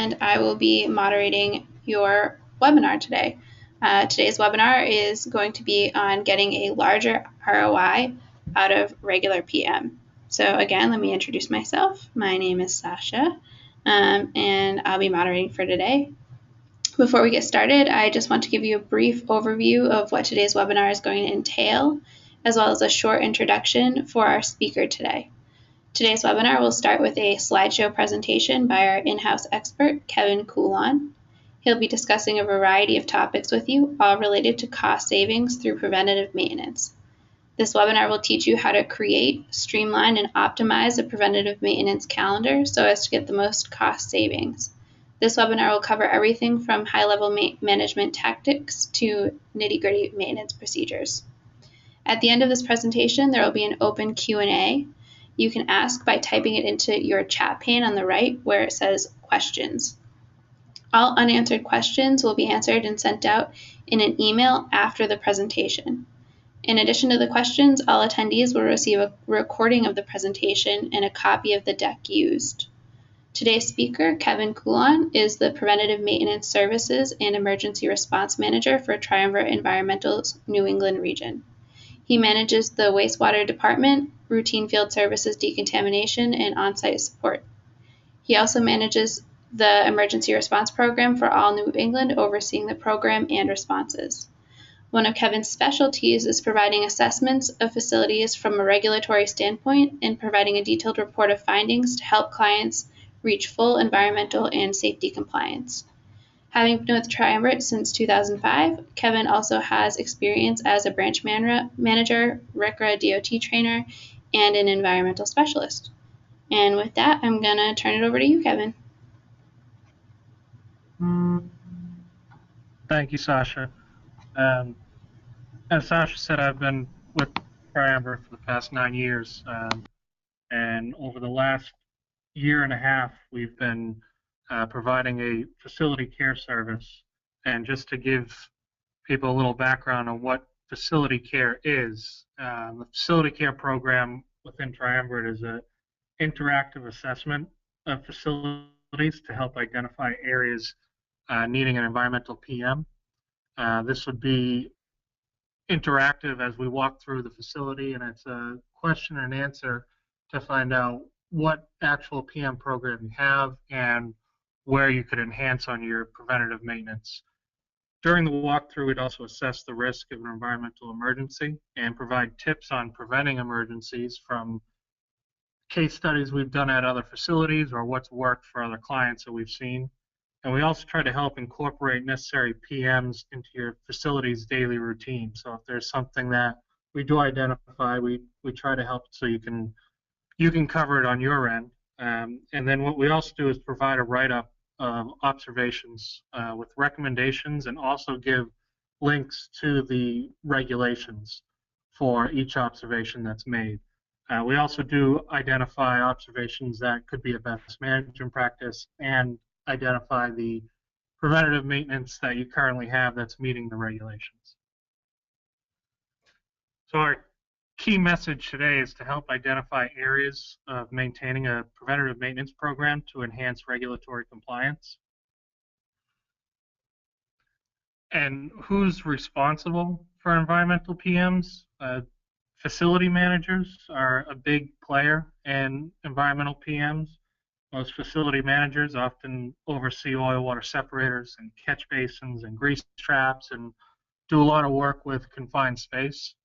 and I will be moderating your webinar today. Today's webinar is going to be on getting a larger ROI out of regular PM. So again, let me introduce myself. My name is Sasha, and I'll be moderating for today. Before we get started, I just want to give you a brief overview of what today's webinar is going to entail, as well as a short introduction for our speaker today. Today's webinar will start with a slideshow presentation by our in-house expert, Kevin Coulon. He'll be discussing a variety of topics with you, all related to cost savings through preventative maintenance. This webinar will teach you how to create, streamline, and optimize a preventative maintenance calendar so as to get the most cost savings. This webinar will cover everything from high-level management tactics to nitty-gritty maintenance procedures. At the end of this presentation, there will be an open Q&A. You can ask by typing it into your chat pane on the right where it says questions. All unanswered questions will be answered and sent out in an email after the presentation. In addition to the questions, all attendees will receive a recording of the presentation and a copy of the deck used. Today's speaker, Kevin Coulon, is the Preventative Maintenance Services and Emergency Response Manager for Triumvirate Environmental's New England region. He manages the wastewater department, routine field services decontamination, and on-site support. He also manages the emergency response program for all New England, overseeing the program and responses. One of Kevin's specialties is providing assessments of facilities from a regulatory standpoint and providing a detailed report of findings to help clients reach full environmental and safety compliance. Having been with Triumvirate since 2005, Kevin also has experience as a branch manager, RCRA DOT trainer, and an environmental specialist. And with that, I'm going to turn it over to you, Kevin. Thank you, Sasha. As Sasha said, I've been with Triumvirate for the past 9 years, and over the last year and a half, we've been providing a facility care service. And just to give people a little background on what facility care is, the facility care program within Triumvirate is an interactive assessment of facilities to help identify areas needing an environmental PM. This would be interactive as we walk through the facility, and it's a question and answer to find out what actual PM program you have and where you could enhance on your preventative maintenance. During the walkthrough, we'd also assess the risk of an environmental emergency and provide tips on preventing emergencies from case studies we've done at other facilities or what's worked for other clients that we've seen. And we also try to help incorporate necessary PMs into your facility's daily routine. So if there's something that we do identify, we try to help so you can cover it on your end. And then what we also do is provide a write-up of observations with recommendations and also give links to the regulations for each observation that's made. We also do identify observations that could be a best management practice and identify the preventative maintenance that you currently have that's meeting the regulations. So our key message today is to help identify areas of maintaining a preventative maintenance program to enhance regulatory compliance. And who's responsible for environmental PMs? Facility managers are a big player in environmental PMs. Most facility managers often oversee oil water separators and catch basins and grease traps and do a lot of work with confined space.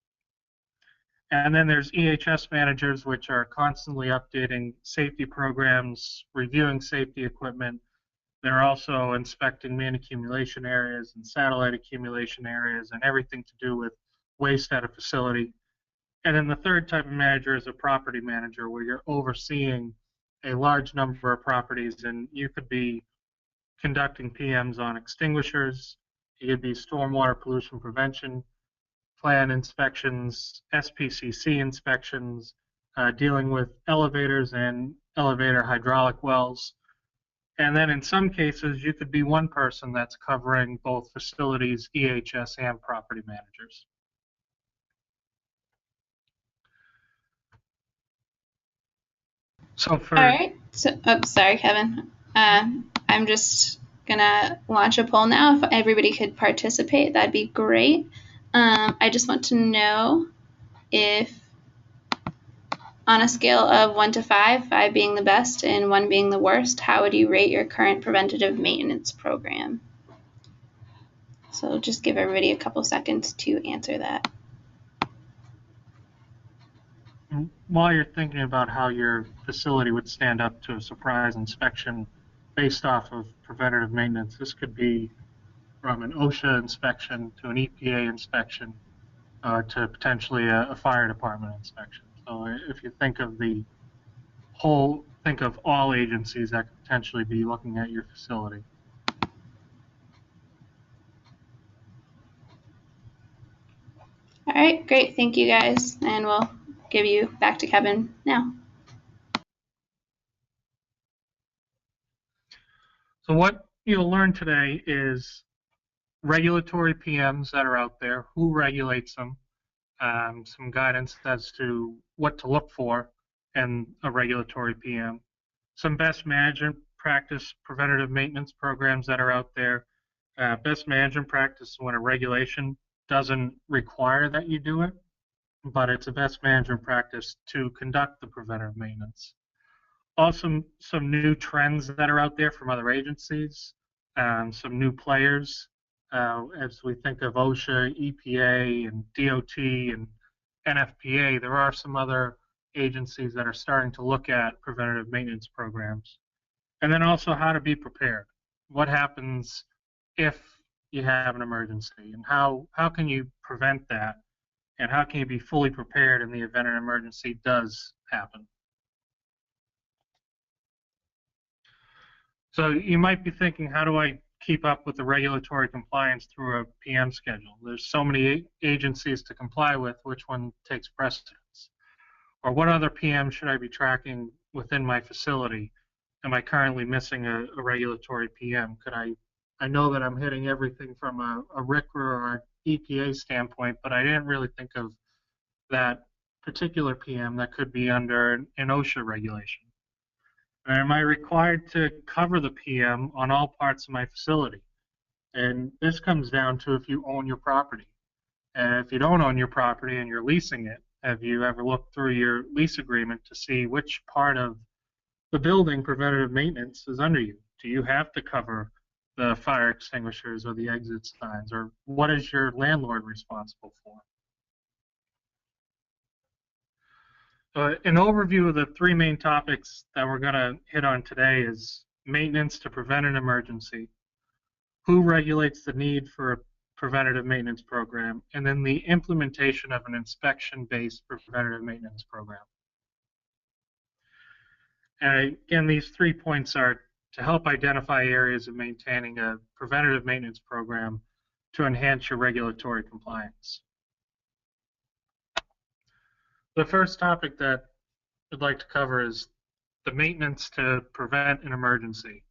And then there's EHS managers, which are constantly updating safety programs, reviewing safety equipment. They're also inspecting main accumulation areas and satellite accumulation areas and everything to do with waste at a facility. And then the third type of manager is a property manager, where you're overseeing a large number of properties, and you could be conducting PMs on extinguishers, you could be stormwater pollution prevention, plan inspections, SPCC inspections, dealing with elevators and elevator hydraulic wells. And then in some cases, you could be one person that's covering both facilities, EHS, and property managers. So for... All right. So, sorry, Kevin. I'm just gonna launch a poll now. If everybody could participate, that'd be great. I just want to know if, on a scale of 1 to 5, 5 being the best and 1 being the worst, how would you rate your current preventative maintenance program? So just give everybody a couple seconds to answer that. While you're thinking about how your facility would stand up to a surprise inspection based off of preventative maintenance, this could be from an OSHA inspection to an EPA inspection to potentially a fire department inspection. So if you think of the whole, think of all agencies that could potentially be looking at your facility. All right, great. Thank you guys. And we'll give you back to Kevin now. So what you'll learn today is regulatory PMs that are out there, who regulates them, some guidance as to what to look for in a regulatory PM, some best management practice preventative maintenance programs that are out there. Best management practice when a regulation doesn't require that you do it, but it's a best management practice to conduct the preventive maintenance. Also, some new trends that are out there from other agencies, some new players, as we think of OSHA, EPA, and DOT, and NFPA, there are some other agencies that are starting to look at preventative maintenance programs. And then also how to be prepared. What happens if you have an emergency, and how can you prevent that, and how can you be fully prepared in the event an emergency does happen. So you might be thinking, how do I keep up with the regulatory compliance through a PM schedule? There's so many agencies to comply with, which one takes precedence? Or what other PM should I be tracking within my facility? Am I currently missing a regulatory PM? I know that I'm hitting everything from a RCRA or an EPA standpoint, but I didn't really think of that particular PM that could be under an OSHA regulation. And am I required to cover the PM on all parts of my facility? And this comes down to if you own your property. And if you don't own your property and you're leasing it, have you ever looked through your lease agreement to see which part of the building preventative maintenance is under you? Do you have to cover the fire extinguishers or the exit signs, or what is your landlord responsible for? An overview of the 3 main topics that we're going to hit on today is maintenance to prevent an emergency, who regulates the need for a preventative maintenance program, and then the implementation of an inspection-based preventative maintenance program. And again, these 3 points are to help identify areas of maintaining a preventative maintenance program to enhance your regulatory compliance. The first topic that I'd like to cover is the maintenance to prevent an emergency.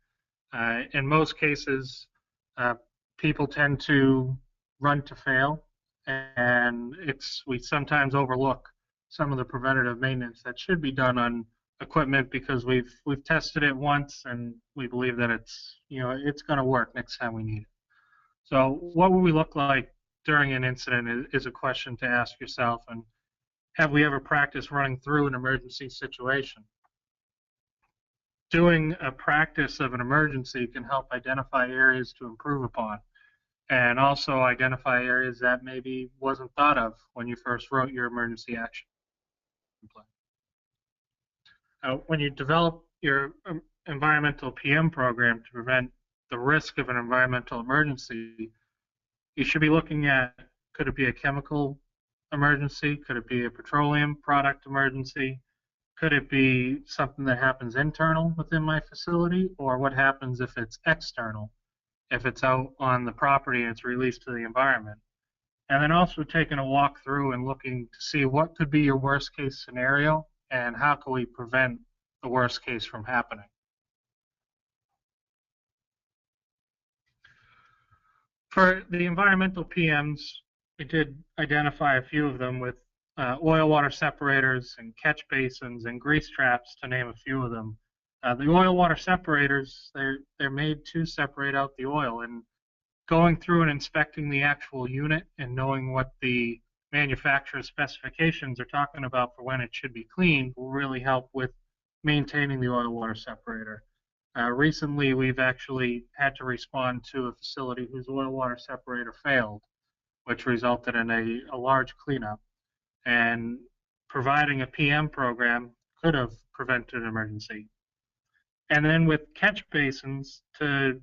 In most cases, people tend to run to fail, and we sometimes overlook some of the preventative maintenance that should be done on equipment because we've tested it once and we believe that it's going to work next time we need it. So what would we look like during an incident is a question to ask yourself, and have we ever practiced running through an emergency situation? Doing a practice of an emergency can help identify areas to improve upon, and also identify areas that maybe wasn't thought of when you first wrote your emergency action plan. When you develop your environmental PM program to prevent the risk of an environmental emergency, you should be looking at, could it be a chemical emergency? Could it be a petroleum product emergency? Could it be something that happens internal within my facility? Or what happens if it's external, if it's out on the property and it's released to the environment? And then also taking a walk through and looking to see what could be your worst case scenario and how can we prevent the worst case from happening. For the environmental PMs, we did identify a few of them with oil water separators and catch basins and grease traps, to name a few of them. The oil water separators, they're made to separate out the oil, and going through and inspecting the actual unit and knowing what the manufacturer's specifications are talking about for when it should be cleaned will really help with maintaining the oil water separator. Recently, we've actually had to respond to a facility whose oil water separator failed, which resulted in a large cleanup. And providing a PM program could have prevented an emergency. And then with catch basins, to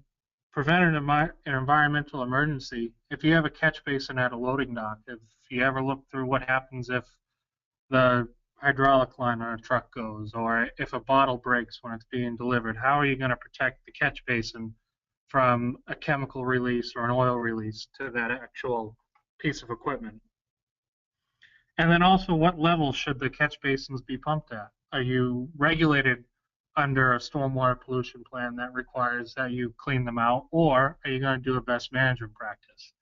prevent an environmental emergency, if you have a catch basin at a loading dock, if you ever look through what happens if the hydraulic line on a truck goes, or if a bottle breaks when it's being delivered, how are you going to protect the catch basin from a chemical release or an oil release to that actual piece of equipment? And then also, what level should the catch basins be pumped at? Are you regulated under a stormwater pollution plan that requires that you clean them out, or are you going to do a best management practice?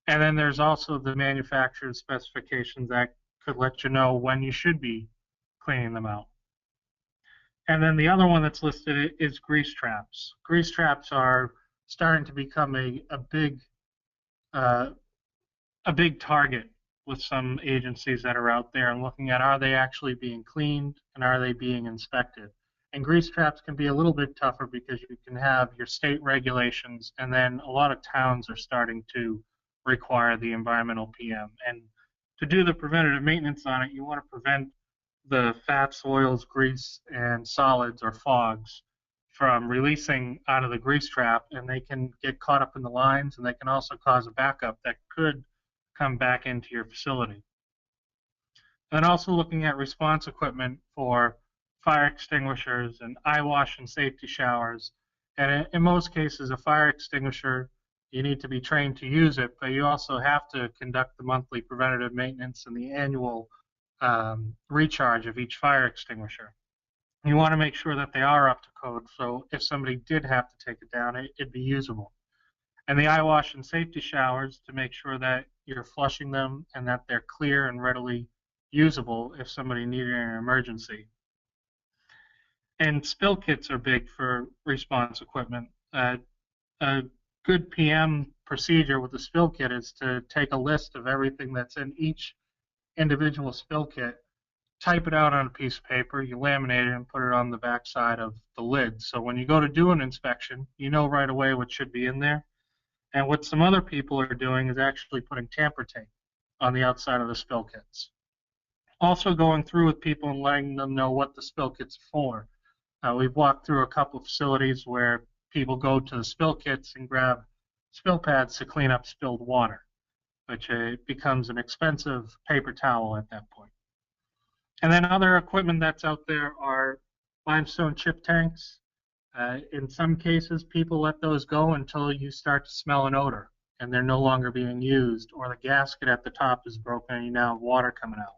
And then there's also the manufacturer's specifications that could let you know when you should be cleaning them out. And then the other one that's listed is grease traps. Grease traps are starting to become uh, a big target with some agencies that are out there and looking at, are they actually being cleaned and are they being inspected? And grease traps can be a little bit tougher because you can have your state regulations, and then a lot of towns are starting to require the environmental PM. And to do the preventative maintenance on it, you want to prevent the fats, oils, grease, and solids or fogs from releasing out of the grease trap, and they can get caught up in the lines, and they can also cause a backup that could come back into your facility. And also looking at response equipment for fire extinguishers and eye wash and safety showers. And in most cases, a fire extinguisher, you need to be trained to use it, but you also have to conduct the monthly preventative maintenance and the annual recharge of each fire extinguisher. You want to make sure that they are up to code, so if somebody did have to take it down, it'd be usable. And the eye wash and safety showers, to make sure that you're flushing them and that they're clear and readily usable if somebody needed an emergency. And spill kits are big for response equipment. A good PM procedure with a spill kit is to take a list of everything that's in each individual spill kit, type it out on a piece of paper, you laminate it and put it on the back side of the lid. So when you go to do an inspection, you know right away what should be in there. And what some other people are doing is actually putting tamper tape on the outside of the spill kits. Also going through with people and letting them know what the spill kits are for. We've walked through a couple of facilities where people go to the spill kits and grab spill pads to clean up spilled water, which becomes an expensive paper towel at that point. And then other equipment that's out there are limestone chip tanks. In some cases, people let those go until you start to smell an odor and they're no longer being used, or the gasket at the top is broken and you now have water coming out.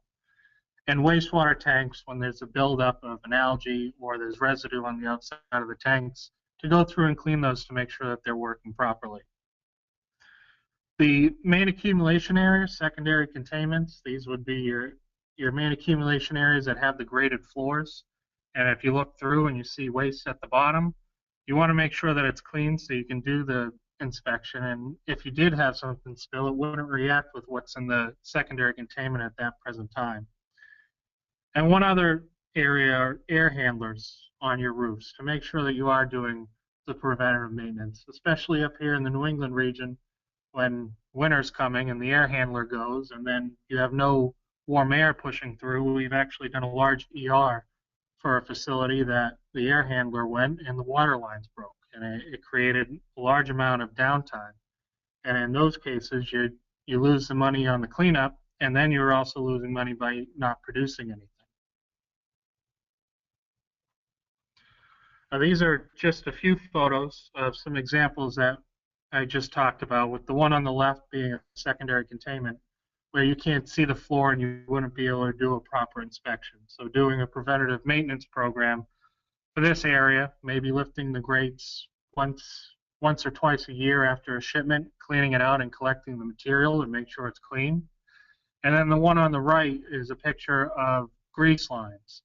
And wastewater tanks, when there's a buildup of an algae or there's residue on the outside of the tanks, to go through and clean those to make sure that they're working properly. The main accumulation areas, secondary containments, these would be your main accumulation areas that have the graded floors. And if you look through and you see waste at the bottom, you want to make sure that it's clean so you can do the inspection. And if you did have something spill, it wouldn't react with what's in the secondary containment at that present time. And one other area are air handlers on your roofs to make sure that you are doing the preventative maintenance, especially up here in the New England region when winter's coming and the air handler goes and then you have no warm air pushing through. We've actually done a large ER for a facility that the air handler went and the water lines broke, and it created a large amount of downtime. And in those cases, you lose the money on the cleanup, and then you're also losing money by not producing anything. Now, these are just a few photos of some examples that I just talked about, with the one on the left being a secondary containment, where you can't see the floor and you wouldn't be able to do a proper inspection. So doing a preventative maintenance program for this area, maybe lifting the grates once or twice a year after a shipment, cleaning it out and collecting the material and make sure it's clean. And then the one on the right is a picture of grease lines.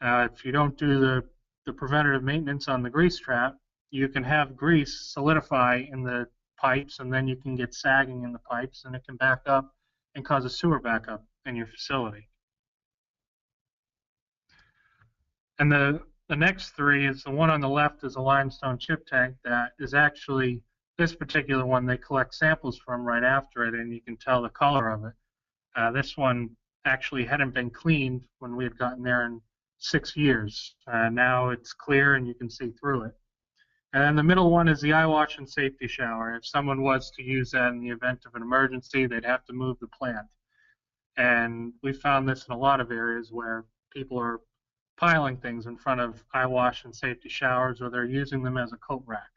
If you don't do the the preventative maintenance on the grease trap, you can have grease solidify in the pipes, and then you can get sagging in the pipes, and it can back up and cause a sewer backup in your facility. And the next three is the one on the left is a limestone chip tank that is actually, this particular one, they collect samples from right after it, and you can tell the color of it. This one actually hadn't been cleaned when we had gotten there in 6 years. Now it's clear and you can see through it. And then the middle one is the eye wash and safety shower. If someone was to use that in the event of an emergency, they'd have to move the plant. And we found this in a lot of areas where people are piling things in front of eye wash and safety showers, or they're using them as a coat rack.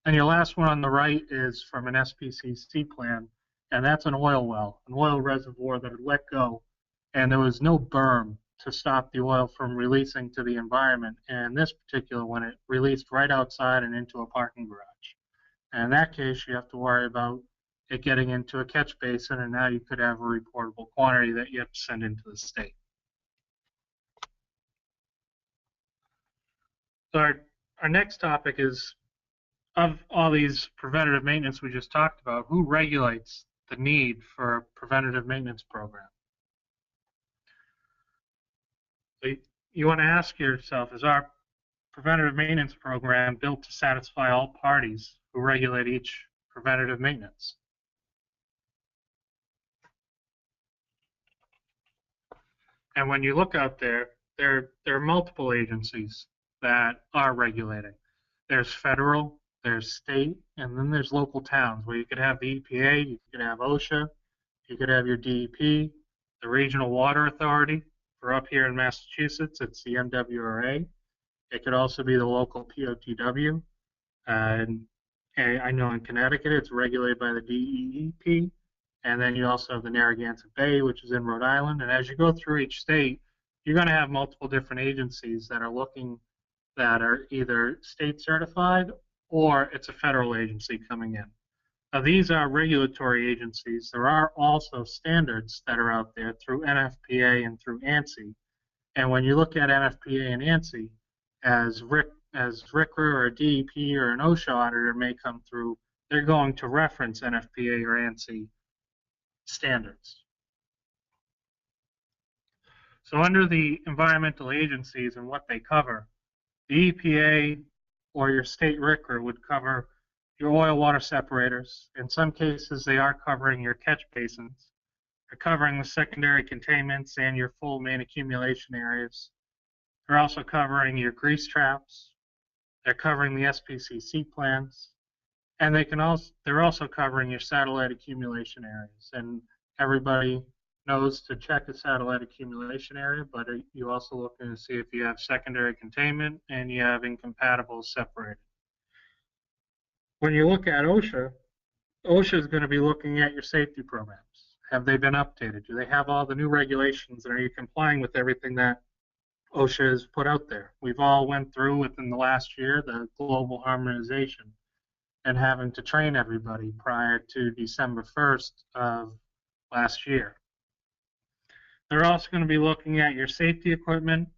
And your last one on the right is from an SPCC plan, and that's an oil well, an oil reservoir that had let go, and there was no berm to stop the oil from releasing to the environment. And this particular one, it released right outside and into a parking garage. And in that case, you have to worry about it getting into a catch basin, and now you could have a reportable quantity that you have to send into the state. So our next topic is, of all these preventative maintenance we just talked about, who regulates the need for a preventative maintenance program? So you want to ask yourself, is our preventative maintenance program built to satisfy all parties who regulate each preventative maintenance? And when you look out there, there are multiple agencies that are regulating. There's federal, there's state, and then there's local towns where you could have the EPA, you could have OSHA, you could have your DEP, the Regional Water Authority. For up here in Massachusetts, it's the MWRA. It could also be the local POTW. And I know in Connecticut, it's regulated by the DEEP. And then you also have the Narragansett Bay, which is in Rhode Island. And as you go through each state, you're going to have multiple different agencies that are looking, that are either state certified or it's a federal agency coming in. Now, these are regulatory agencies. There are also standards that are out there through NFPA and through ANSI. And when you look at NFPA and ANSI, as RCRA or a DEP or an OSHA auditor may come through, they're going to reference NFPA or ANSI standards. So under the environmental agencies and what they cover, the EPA or your state RCRA would cover your oil water separators. In some cases, they are covering your catch basins. They're covering the secondary containments and your full main accumulation areas. They're also covering your grease traps. They're covering the SPCC plants. And they're also covering your satellite accumulation areas. And everybody knows to check a satellite accumulation area, but you also looking to see if you have secondary containment and you have incompatibles separated. When you look at OSHA, OSHA is going to be looking at your safety programs. Have they been updated? Do they have all the new regulations? And are you complying with everything that OSHA has put out there? We've all went through within the last year the global harmonization and having to train everybody prior to December 1st of last year. They're also going to be looking at your safety equipment.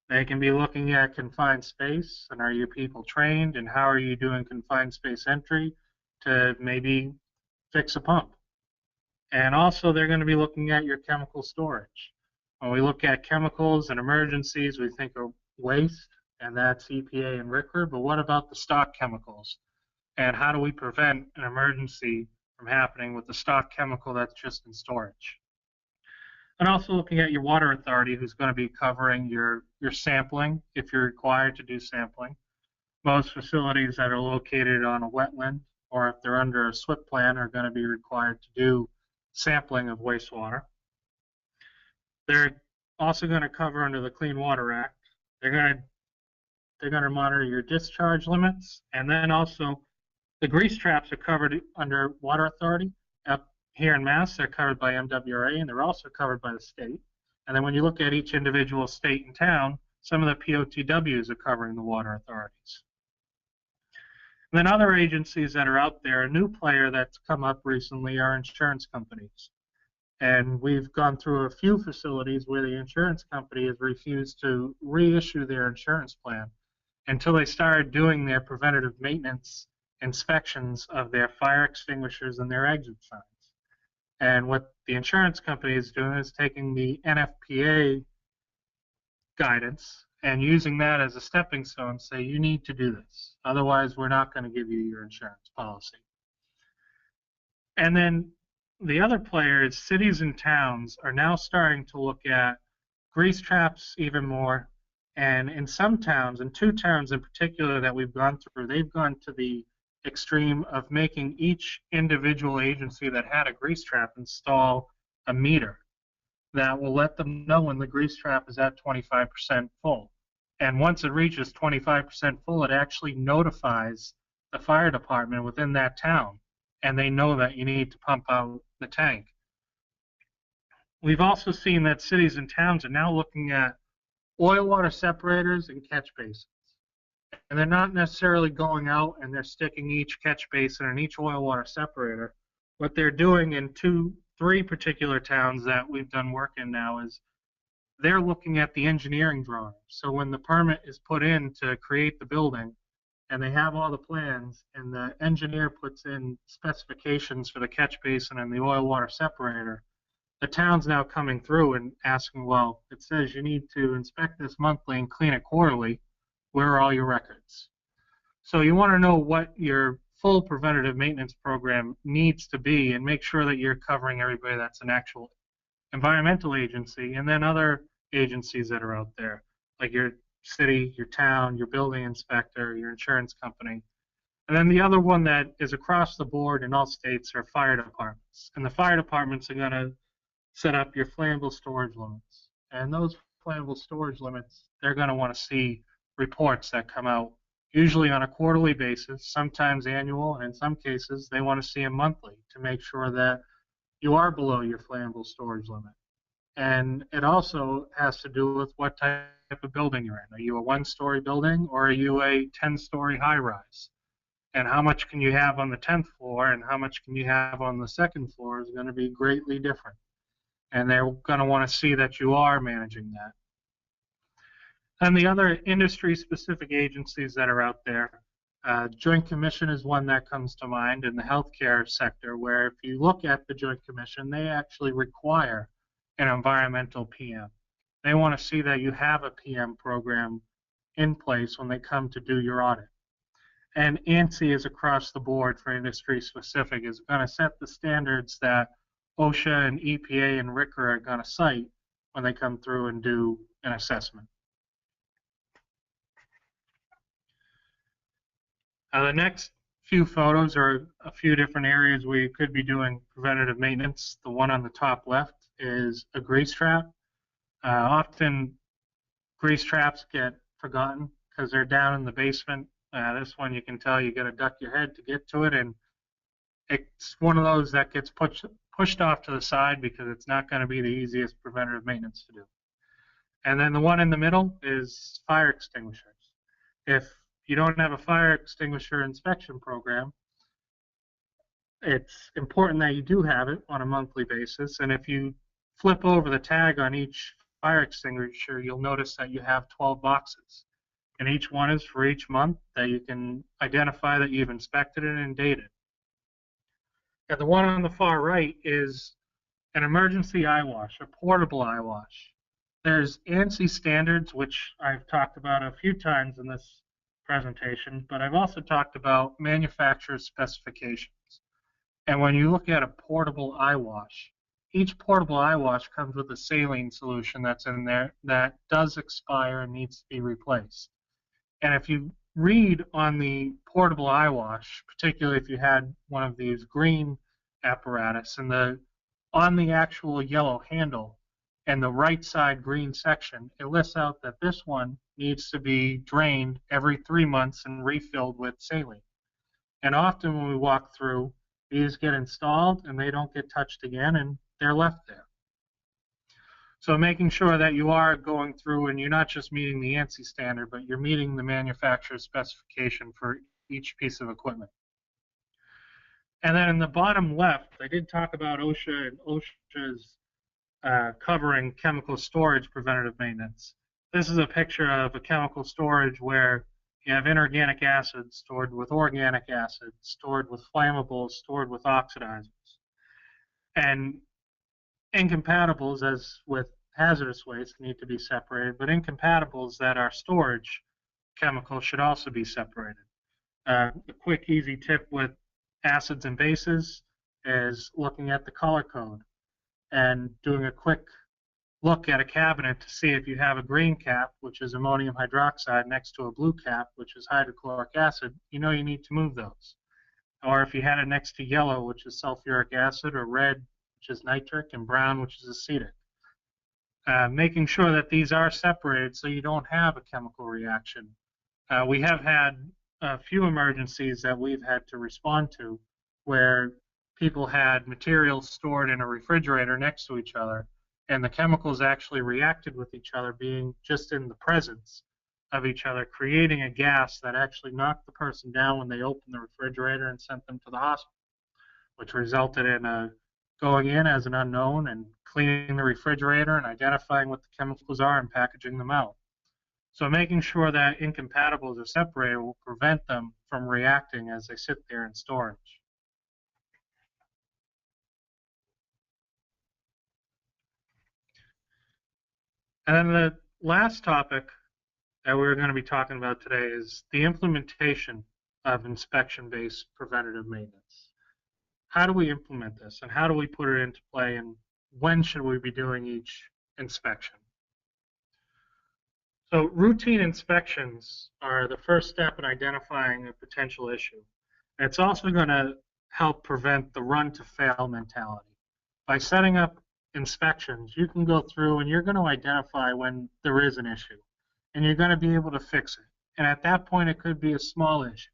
They can be looking at confined space, and are your people trained, and how are you doing confined space entry to maybe fix a pump. And also they're going to be looking at your chemical storage. When we look at chemicals and emergencies, we think of waste, and that's EPA and RCRA, but what about the stock chemicals? And how do we prevent an emergency from happening with the stock chemical that's just in storage? And also looking at your water authority, who's going to be covering your sampling if you're required to do sampling. Most facilities that are located on a wetland or if they're under a SWIP plan are going to be required to do sampling of wastewater. They're also going to cover under the Clean Water Act. They're going to monitor your discharge limits, and then also the grease traps are covered under Water Authority. Up here in Mass, they're covered by MWRA, and they're also covered by the state. And then when you look at each individual state and town, some of the POTWs are covering the water authorities. And then other agencies that are out there, a new player that's come up recently are insurance companies. And we've gone through a few facilities where the insurance company has refused to reissue their insurance plan until they started doing their preventative maintenance inspections of their fire extinguishers and their exit signs. And what the insurance company is doing is taking the NFPA guidance and using that as a stepping stone, say you need to do this. Otherwise, we're not going to give you your insurance policy. And then the other players, cities and towns, are now starting to look at grease traps even more. And in some towns, in 2 towns in particular that we've gone through, they've gone to the extreme of making each individual agency that had a grease trap install a meter that will let them know when the grease trap is at 25% full. And once it reaches 25% full, it actually notifies the fire department within that town, and they know that you need to pump out the tank. We've also seen that cities and towns are now looking at oil water separators and catch basins. And they're not necessarily going out and they're sticking each catch basin and each oil water separator. What they're doing in 3 particular towns that we've done work in now is they're looking at the engineering drawings. So when the permit is put in to create the building and they have all the plans and the engineer puts in specifications for the catch basin and the oil water separator, the town's now coming through and asking, well, it says you need to inspect this monthly and clean it quarterly. Where are all your records? So you want to know what your full preventative maintenance program needs to be and make sure that you're covering everybody that's an actual environmental agency and then other agencies that are out there, like your city, your town, your building inspector, your insurance company. And then the other one that is across the board in all states are fire departments. And the fire departments are going to set up your flammable storage limits. And those flammable storage limits, they're going to want to see reports that come out usually on a quarterly basis, sometimes annual, and in some cases they want to see them monthly to make sure that you are below your flammable storage limit. And it also has to do with what type of building you're in. Are you a 1-story building or are you a 10-story high-rise? And how much can you have on the 10th floor and how much can you have on the 2nd floor is going to be greatly different. And they're going to want to see that you are managing that. And the other industry-specific agencies that are out there, Joint Commission is one that comes to mind in the healthcare sector, where if you look at the Joint Commission, they actually require an environmental PM. They want to see that you have a PM program in place when they come to do your audit. And ANSI is across the board for industry-specific, is going to set the standards that OSHA and EPA and RCRA are going to cite when they come through and do an assessment. The next few photos are a few different areas where you could be doing preventative maintenance. The one on the top left is a grease trap. Often grease traps get forgotten because they're down in the basement. This one you can tell you got to duck your head to get to it, and it's one of those that gets pushed off to the side because it's not going to be the easiest preventative maintenance to do. And then the one in the middle is fire extinguishers. If you don't have a fire extinguisher inspection program, it's important that you do have it on a monthly basis. And if you flip over the tag on each fire extinguisher, you'll notice that you have 12 boxes. And each one is for each month that you can identify that you've inspected it and dated. And the one on the far right is an emergency eye wash, a portable eye wash. There's ANSI standards, which I've talked about a few times in this presentation, but I've also talked about manufacturer specifications. And when you look at a portable eye wash, each portable eye wash comes with a saline solution that's in there that does expire and needs to be replaced. And if you read on the portable eye wash, particularly if you had one of these green apparatus, and on the actual yellow handle and the right side green section, it lists out that this one needs to be drained every 3 months and refilled with saline. And often when we walk through, these get installed and they don't get touched again and they're left there. So making sure that you are going through and you're not just meeting the ANSI standard, but you're meeting the manufacturer's specification for each piece of equipment. And then in the bottom left, I did talk about OSHA and OSHA's covering chemical storage preventative maintenance. This is a picture of a chemical storage where you have inorganic acids stored with organic acids, stored with flammables, stored with oxidizers. And incompatibles, as with hazardous waste, need to be separated, but incompatibles that are storage chemicals should also be separated. A quick, easy tip with acids and bases is looking at the color code and doing a quick look at a cabinet to see if you have a green cap, which is ammonium hydroxide, next to a blue cap, which is hydrochloric acid. You know you need to move those. Or if you had it next to yellow, which is sulfuric acid, or red, which is nitric, and brown, which is acetic. Making sure that these are separated so you don't have a chemical reaction. We have had a few emergencies that we've had to respond to where people had materials stored in a refrigerator next to each other, and the chemicals actually reacted with each other, being just in the presence of each other, creating a gas that actually knocked the person down when they opened the refrigerator and sent them to the hospital, which resulted in going in as an unknown and cleaning the refrigerator and identifying what the chemicals are and packaging them out. So making sure that incompatibles are separated will prevent them from reacting as they sit there in storage. And then the last topic that we're going to be talking about today is the implementation of inspection-based preventative maintenance. How do we implement this, and how do we put it into play, and when should we be doing each inspection? So routine inspections are the first step in identifying a potential issue. And it's also going to help prevent the run-to-fail mentality. By setting up inspections, you can go through and you're going to identify when there is an issue, and you're going to be able to fix it. And at that point, it could be a small issue.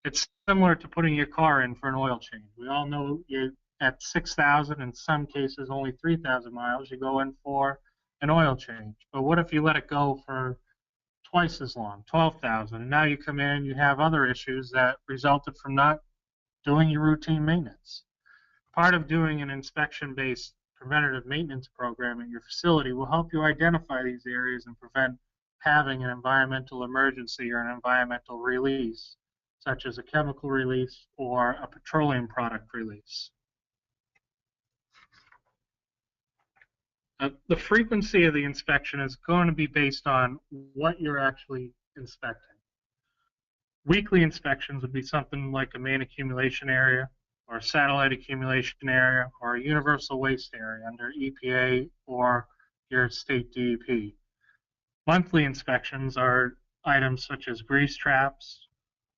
It's similar to putting your car in for an oil change. We all know you're at 6,000, in some cases only 3,000 miles, you go in for an oil change. But what if you let it go for twice as long, 12,000, and now you come in and you have other issues that resulted from not doing your routine maintenance? Part of doing an inspection-based preventative maintenance program at your facility will help you identify these areas and prevent having an environmental emergency or an environmental release, such as a chemical release or a petroleum product release. The frequency of the inspection is going to be based on what you're actually inspecting. Weekly inspections would be something like a main accumulation area, or a satellite accumulation area, or a universal waste area under EPA or your state DEP. Monthly inspections are items such as grease traps,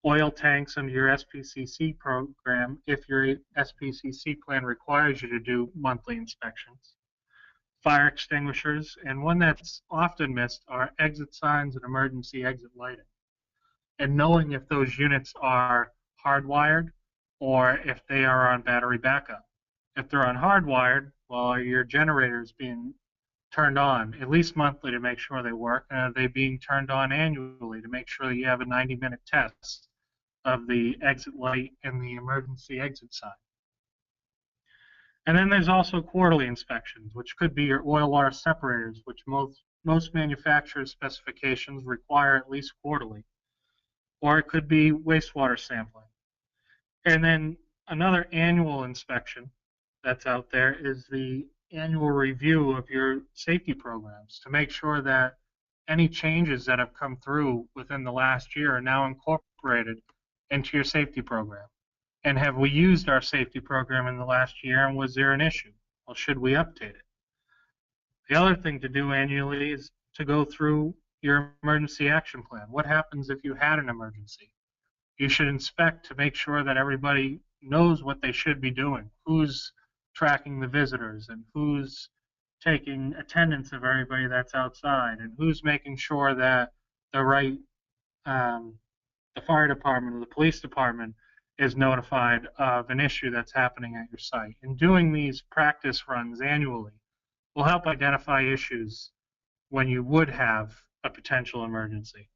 oil tanks under your SPCC program if your SPCC plan requires you to do monthly inspections, fire extinguishers, and one that's often missed are exit signs and emergency exit lighting. And knowing if those units are hardwired or if they are on battery backup. If they're on hardwired, well, your generator is being turned on at least monthly to make sure they work, and are they being turned on annually to make sure you have a 90-minute test of the exit light and the emergency exit sign. And then there's also quarterly inspections, which could be your oil water separators, which most manufacturers' specifications require at least quarterly. Or it could be wastewater sampling. And then another annual inspection that's out there is the annual review of your safety programs to make sure that any changes that have come through within the last year are now incorporated into your safety program. And have we used our safety program in the last year, and was there an issue? Well, should we update it? The other thing to do annually is to go through your emergency action plan. What happens if you had an emergency? You should inspect to make sure that everybody knows what they should be doing, who's tracking the visitors, and who's taking attendance of everybody that's outside, and who's making sure that the fire department or the police department is notified of an issue that's happening at your site. And doing these practice runs annually will help identify issues when you would have a potential emergency.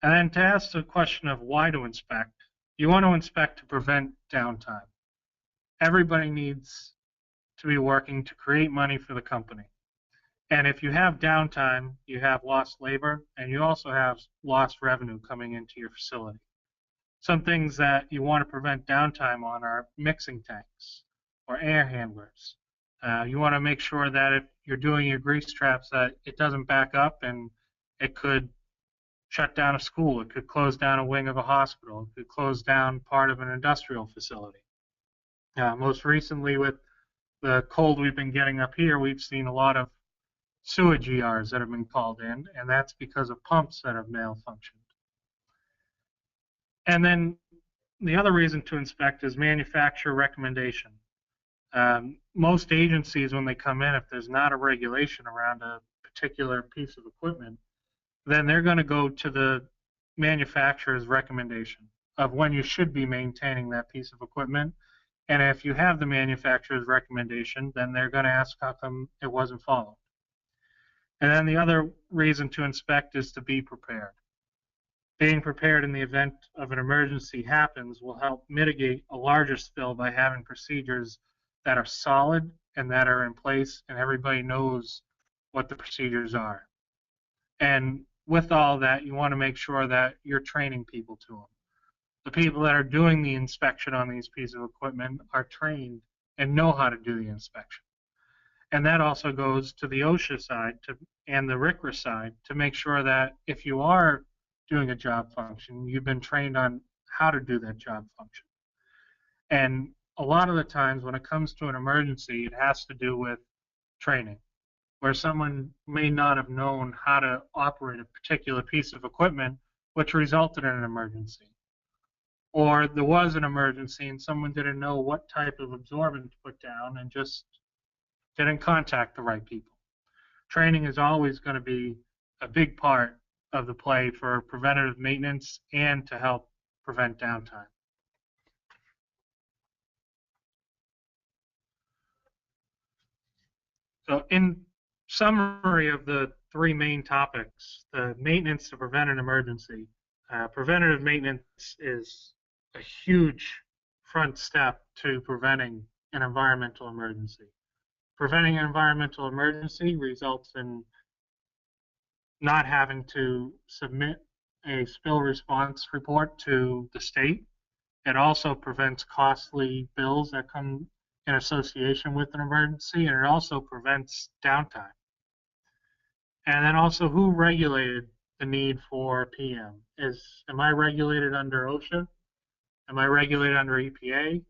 And then to ask the question of why to inspect, you want to inspect to prevent downtime. Everybody needs to be working to create money for the company. And if you have downtime, you have lost labor, and you also have lost revenue coming into your facility. Some things that you want to prevent downtime on are mixing tanks or air handlers. You want to make sure that if you're doing your grease traps that it doesn't back up and it could shut down a school, it could close down a wing of a hospital, it could close down part of an industrial facility. Most recently with the cold we've been getting up here, we've seen a lot of sewage ERs that have been called in, and that's because of pumps that have malfunctioned. And then the other reason to inspect is manufacturer recommendation. Most agencies, when they come in, if there's not a regulation around a particular piece of equipment, then they're going to go to the manufacturer's recommendation of when you should be maintaining that piece of equipment. And if you have the manufacturer's recommendation, then they're going to ask how come it wasn't followed. And then the other reason to inspect is to be prepared. Being prepared in the event of an emergency happens will help mitigate a larger spill by having procedures that are solid and that are in place, and everybody knows what the procedures are. And with all that, you want to make sure that you're training people to them. The people that are doing the inspection on these pieces of equipment are trained and know how to do the inspection. And that also goes to the OSHA side and the RCRA side to make sure that if you are doing a job function, you've been trained on how to do that job function. And a lot of the times when it comes to an emergency, it has to do with training, where someone may not have known how to operate a particular piece of equipment, which resulted in an emergency. Or there was an emergency and someone didn't know what type of absorbent to put down and just didn't contact the right people. Training is always going to be a big part of the play for preventative maintenance and to help prevent downtime. So in summary of the three main topics, the maintenance to prevent an emergency, preventative maintenance is a huge front step to preventing an environmental emergency. Preventing an environmental emergency results in not having to submit a spill response report to the state. It also prevents costly bills that come in association with an emergency, and it also prevents downtime. And then also, who regulated the need for PM? Am I regulated under OSHA? Am I regulated under EPA?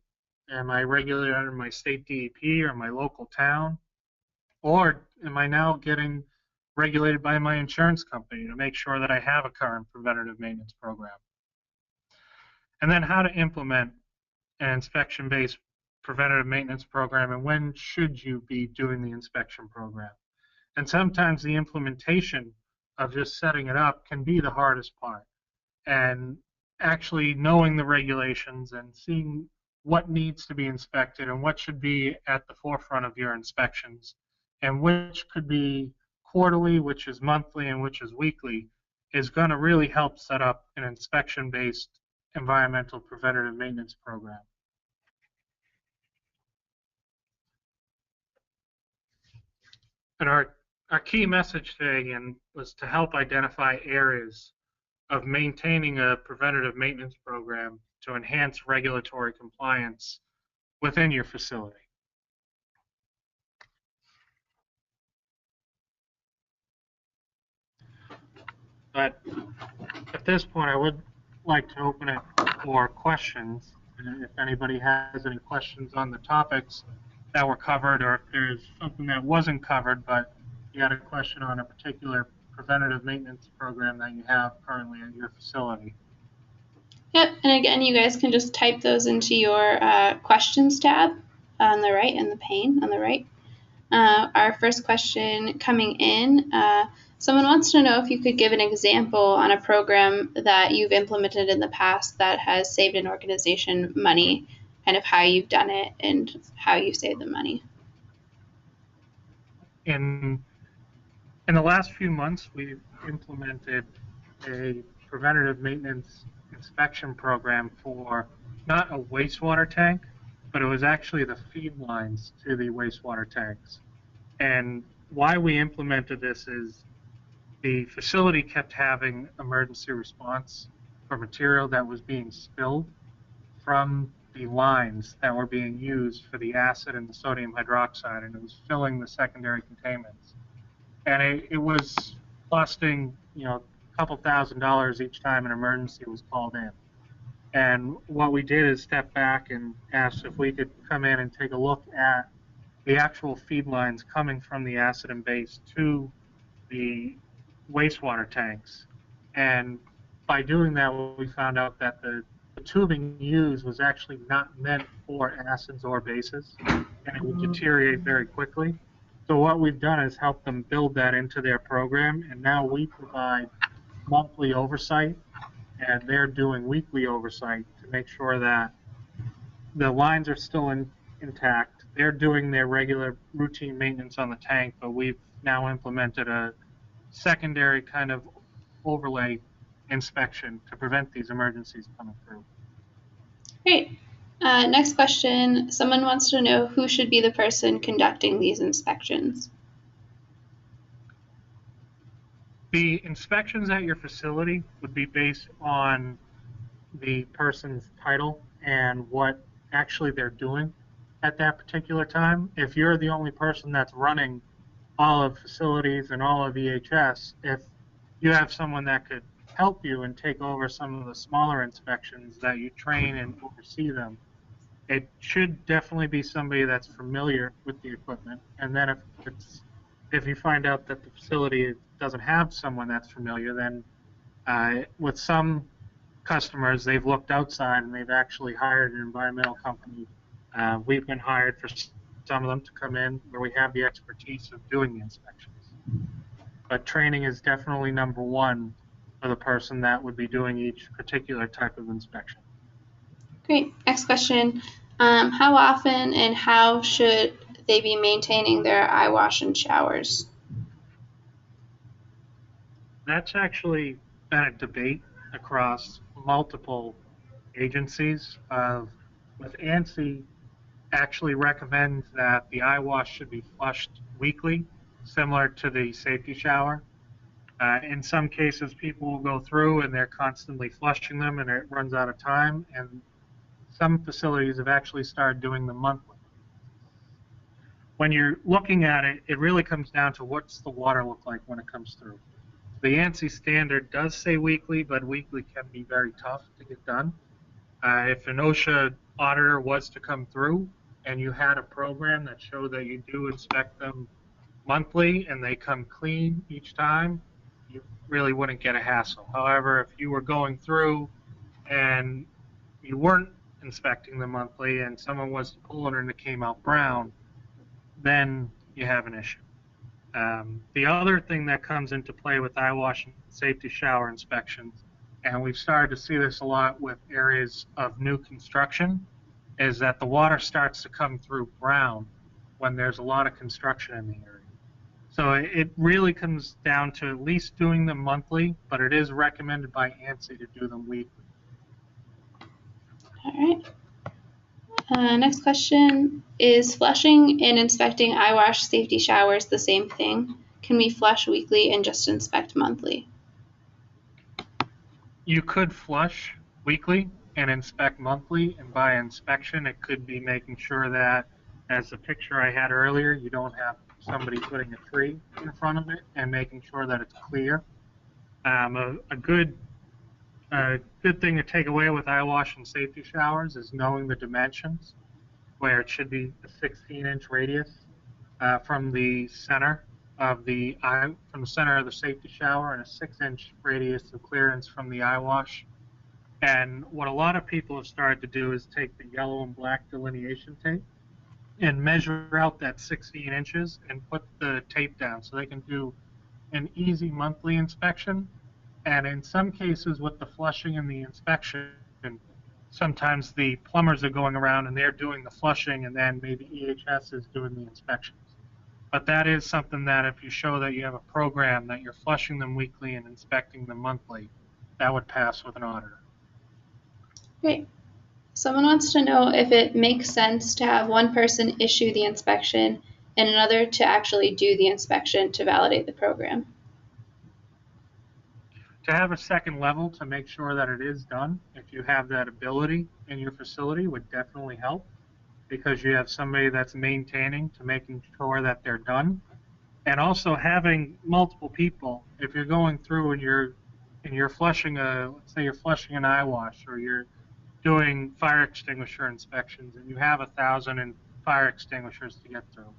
Am I regulated under my state DEP or my local town? Or am I now getting regulated by my insurance company to make sure that I have a current preventative maintenance program? And then how to implement an inspection-based preventative maintenance program, and when should you be doing the inspection program? And sometimes the implementation of just setting it up can be the hardest part. And actually knowing the regulations and seeing what needs to be inspected and what should be at the forefront of your inspections, and which could be quarterly, which is monthly, and which is weekly, is going to really help set up an inspection-based environmental preventative maintenance program. And our key message today, again, was to help identify areas of maintaining a preventative maintenance program to enhance regulatory compliance within your facility. But at this point, I would like to open it for questions. And if anybody has any questions on the topics that were covered, or if there's something that wasn't covered, but you had a question on a particular preventative maintenance program that you have currently at your facility. Yep, and again, you guys can just type those into your questions tab on the right, in the pane on the right. Our first question coming in, someone wants to know if you could give an example on a program that you've implemented in the past that has saved an organization money, kind of how you've done it and how you saved the money. In the last few months, we've implemented a preventative maintenance inspection program for not a wastewater tank, but it was actually the feed lines to the wastewater tanks. And why we implemented this is the facility kept having emergency response for material that was being spilled from the lines that were being used for the acid and the sodium hydroxide, and it was filling the secondary containments. And it was costing, a couple $1,000s each time an emergency was called in. And what we did is step back and asked if we could come in and take a look at the actual feed lines coming from the acid and base to the wastewater tanks. And by doing that, we found out that the tubing used was actually not meant for acids or bases, and it would deteriorate very quickly. So what we've done is help them build that into their program, and now we provide monthly oversight, and they're doing weekly oversight to make sure that the lines are still intact. They're doing their regular routine maintenance on the tank, but we've now implemented a secondary kind of overlay inspection to prevent these emergencies coming through. Great. Next question. Someone wants to know who should be the person conducting these inspections. The inspections at your facility would be based on the person's title and what actually they're doing at that particular time. If you're the only person that's running all of facilities and all of EHS, if you have someone that could help you and take over some of the smaller inspections that you train and oversee them, it should definitely be somebody that's familiar with the equipment. And then if you find out that the facility doesn't have someone that's familiar, then with some customers, they've looked outside and they've actually hired an environmental company. We've been hired for some of them to come in where we have the expertise of doing the inspections. But training is definitely number one for the person that would be doing each particular type of inspection. Great. Next question. How often and how should they be maintaining their eye wash and showers? That's actually been a debate across multiple agencies. With ANSI, actually recommends that the eye wash should be flushed weekly, similar to the safety shower. In some cases, people will go through and they're constantly flushing them and it runs out of time. And some facilities have actually started doing them monthly. When you're looking at it, it really comes down to what's the water look like when it comes through. The ANSI standard does say weekly, but weekly can be very tough to get done. If an OSHA auditor was to come through and you had a program that showed that you do inspect them monthly and they come clean each time, you really wouldn't get a hassle. However, if you were going through and you weren't inspecting them monthly and someone was to pull it and it came out brown, then you have an issue. The other thing that comes into play with eye wash and safety shower inspections, and we've started to see this a lot with areas of new construction, is that the water starts to come through brown when there's a lot of construction in the area. So it really comes down to at least doing them monthly, but it is recommended by ANSI to do them weekly. All right. Next question. Is flushing and inspecting eye wash safety showers the same thing? Can we flush weekly and just inspect monthly? You could flush weekly and inspect monthly, and by inspection, it could be making sure that, as the picture I had earlier, you don't have somebody putting a tree in front of it and making sure that it's clear. A good thing to take away with eye wash and safety showers is knowing the dimensions, where it should be a 16-inch radius from the center of the safety shower and a 6-inch radius of clearance from the eye wash. And what a lot of people have started to do is take the yellow and black delineation tape and measure out that 16 inches and put the tape down so they can do an easy monthly inspection. And in some cases with the flushing and the inspection, sometimes the plumbers are going around and they're doing the flushing and then maybe EHS is doing the inspections. But that is something that if you show that you have a program that you're flushing them weekly and inspecting them monthly, that would pass with an auditor. Great. Someone wants to know if it makes sense to have one person issue the inspection and another to actually do the inspection to validate the program. To have a second level to make sure that it is done, if you have that ability in your facility, would definitely help, because you have somebody that's maintaining to making sure that they're done. And also having multiple people, if you're going through and you're flushing let's say you're flushing an eye wash, or you're doing fire extinguisher inspections and you have 1,000 fire extinguishers to get through,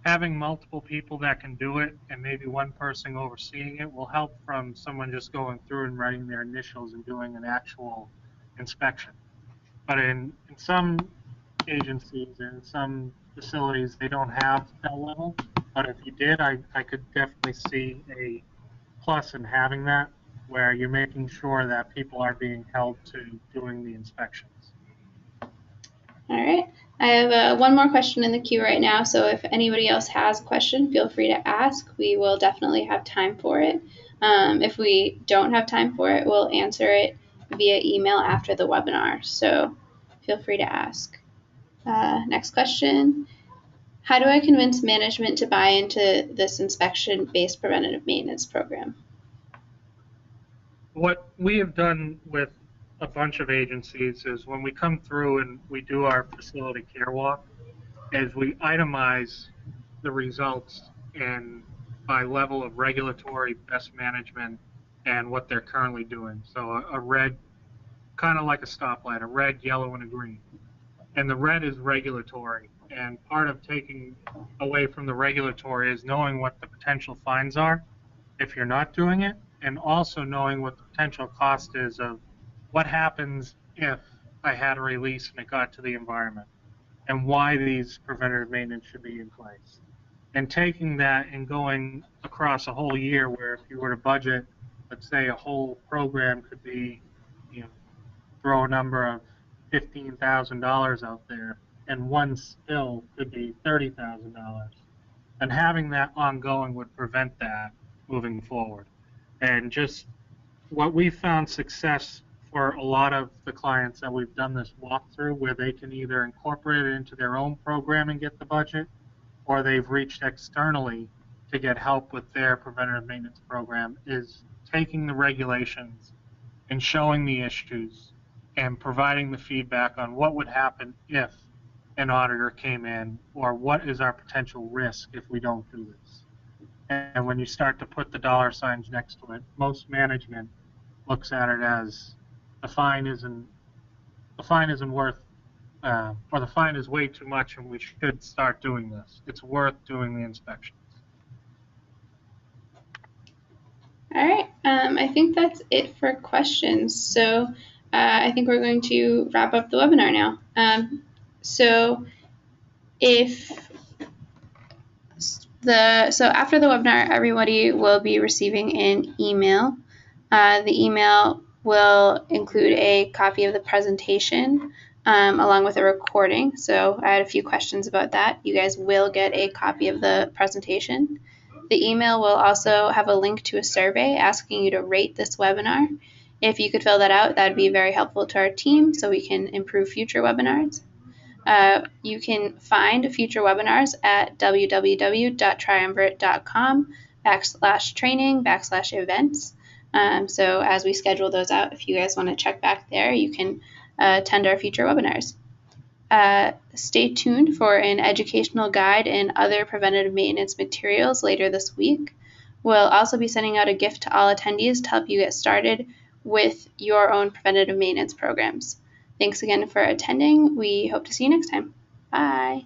having multiple people that can do it and maybe one person overseeing it will help from someone just going through and writing their initials and doing an actual inspection. But in some agencies and some facilities, they don't have that level. But if you did, I could definitely see a plus in having that, where you're making sure that people are being held to doing the inspections. All right. I have one more question in the queue right now, so if anybody else has a question, feel free to ask. We will definitely have time for it. If we don't have time for it, we'll answer it via email after the webinar, so feel free to ask. Next question. How do I convince management to buy into this inspection-based preventative maintenance program? What we have done with a bunch of agencies is, when we come through and we do our facility care walk, is we itemize the results and by level of regulatory, best management, and what they're currently doing. So a red, kind of like a stoplight, a red, yellow, and a green. And the red is regulatory. And part of taking away from the regulatory is knowing what the potential fines are if you're not doing it, and also knowing what the potential cost is of what happens if I had a release and it got to the environment, and why these preventative maintenance should be in place. And taking that and going across a whole year, where if you were to budget, let's say a whole program could be, throw a number of $15,000 out there, and one spill could be $30,000. And having that ongoing would prevent that moving forward. And just what we found success for a lot of the clients that we've done this walkthrough, where they can either incorporate it into their own program and get the budget, or they've reached externally to get help with their preventative maintenance program, is taking the regulations and showing the issues and providing the feedback on what would happen if an auditor came in, or what is our potential risk if we don't do this. And when you start to put the dollar signs next to it, most management looks at it as the fine isn't worth, or the fine is way too much and we should start doing this. It's worth doing the inspections. All right, I think that's it for questions. So I think we're going to wrap up the webinar now. So after the webinar, everybody will be receiving an email. The email will include a copy of the presentation along with a recording. So I had a few questions about that. You guys will get a copy of the presentation. The email will also have a link to a survey asking you to rate this webinar. If you could fill that out, that would be very helpful to our team so we can improve future webinars. You can find future webinars at www.triumvirate.com/training/events. So as we schedule those out, if you guys want to check back there, you can attend our future webinars. Stay tuned for an educational guide and other preventative maintenance materials later this week. We'll also be sending out a gift to all attendees to help you get started with your own preventative maintenance programs. Thanks again for attending. We hope to see you next time. Bye.